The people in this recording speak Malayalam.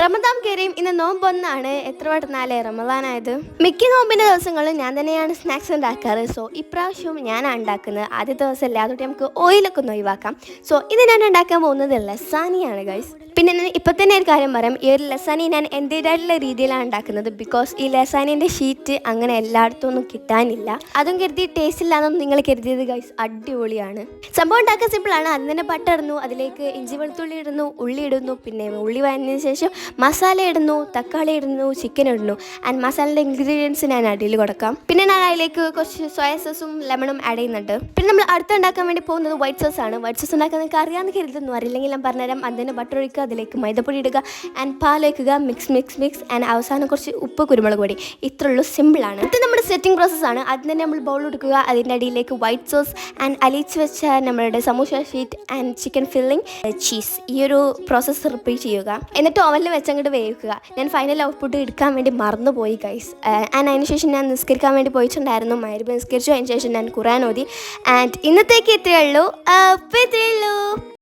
റമദാൻ കരീം ഇന്ന് നോമ്പൊന്നാണ്. എത്ര പെട്ടെന്നാലേ റമദാനായത്. മിക്ക നോമ്പിൻ്റെ ദിവസങ്ങളിൽ ഞാൻ തന്നെയാണ് സ്നാക്സ് ഉണ്ടാക്കാറ്. സോ ഇപ്രാവശ്യവും ഞാനാണ് ഉണ്ടാക്കുന്നത്. ആദ്യ ദിവസമല്ലേ, അതുകൊണ്ട് നമുക്ക് ഓയിലൊക്കെ ഒന്ന് ഒഴിവാക്കാം. സോ ഇത് ഞാൻ ഉണ്ടാക്കാൻ പോകുന്നത് ലസാനിയാണ് ഗൈസ്. പിന്നെ ഞാൻ ഇപ്പം തന്നെ ഒരു കാര്യം പറയാം, ഈ ഒരു ലസാനി ഞാൻ എൻ്റേതായിട്ടുള്ള രീതിയിലാണ് ഉണ്ടാക്കുന്നത്. ബിക്കോസ് ഈ ലസാനിൻ്റെ ഷീറ്റ് അങ്ങനെ എല്ലായിടത്തും ഒന്നും കിട്ടാനില്ല. അതും കരുതി ടേസ്റ്റ് ഇല്ലാന്നൊന്നും നിങ്ങൾ കരുതിയത് ഗൈസ്, അടിപൊളിയാണ്. സംഭവം ഉണ്ടാക്കാൻ സിമ്പിളാണ്. അതിന് തന്നെ പട്ട ഇടുന്നു, അതിലേക്ക് ഇഞ്ചി വെളുത്തുള്ളി ഇടുന്നു, ഉള്ളി ഇടുന്നു, പിന്നെ ഉള്ളി വഴന്നതിന് ശേഷം മസാല ഇടുന്നു, തക്കാളി ഇടുന്നു, ചിക്കൻ ഇടുന്നു. ആൻഡ് മസാലയുടെ ഇൻഗ്രീഡിയൻസ് ഞാൻ അടിയിൽ കൊടുക്കാം. പിന്നെ ഞാൻ അതിലേക്ക് കുറച്ച് സോയ സോസും ലെമണും ആഡ് ചെയ്യുന്നുണ്ട്. പിന്നെ നമ്മൾ അടുത്ത് ഉണ്ടാക്കാൻ വേണ്ടി പോകുന്നത് വൈറ്റ് സോസ് ആണ്. വൈറ്റ് സോസ് ഉണ്ടാക്കാൻ നിങ്ങൾക്ക് അറിയാമെന്ന് കരുതുന്നു. അറിയില്ലെങ്കിൽ ഞാൻ പറഞ്ഞുതരാം. അതിന് ബട്ടർ ഒഴിക്കുക, അതിലേക്ക് മൈദപ്പൊടി ഇടുക ആൻഡ് പാലൊഴിക്കുക, മിക്സ് ആൻഡ് അവസാനം കുറച്ച് ഉപ്പ്, കുരുമുളക് പൊടി. ഇത്രയുള്ളൂ, സിമ്പിളാണ്. ഇത് നമ്മുടെ സെറ്റിംഗ് പ്രോസസ്സാണ്. അതിന് തന്നെ നമ്മൾ ബൗൾ എടുക്കുക, അതിൻ്റെ അടിയിലേക്ക് വൈറ്റ് സോസ് ആൻഡ് അലിച്ച് വെച്ച നമ്മളുടെ samosa sheet and chicken filling, cheese. ഈ ഒരു പ്രോസസ്സ് റിപ്പീറ്റ് ചെയ്യുക. എന്നിട്ട് ഓവനിൽ വെച്ചങ്ങോട്ട് വേവിക്കുക. ഞാൻ ഫൈനൽ ഔട്ട്പുട്ട് എടുക്കാൻ വേണ്ടി മറന്നുപോയി ഗൈസ്. ആൻഡ് അതിനുശേഷം ഞാൻ നിസ്കരിക്കാൻ വേണ്ടി പോയിട്ടുണ്ടായിരുന്നു. മഗ്‌രിബ് നിസ്കരിച്ചു. അതിന് ശേഷം ഞാൻ ഖുർആൻ ഓതി. ആൻഡ് ഇന്നത്തേക്ക് ഇത്രയേ ഉള്ളൂ.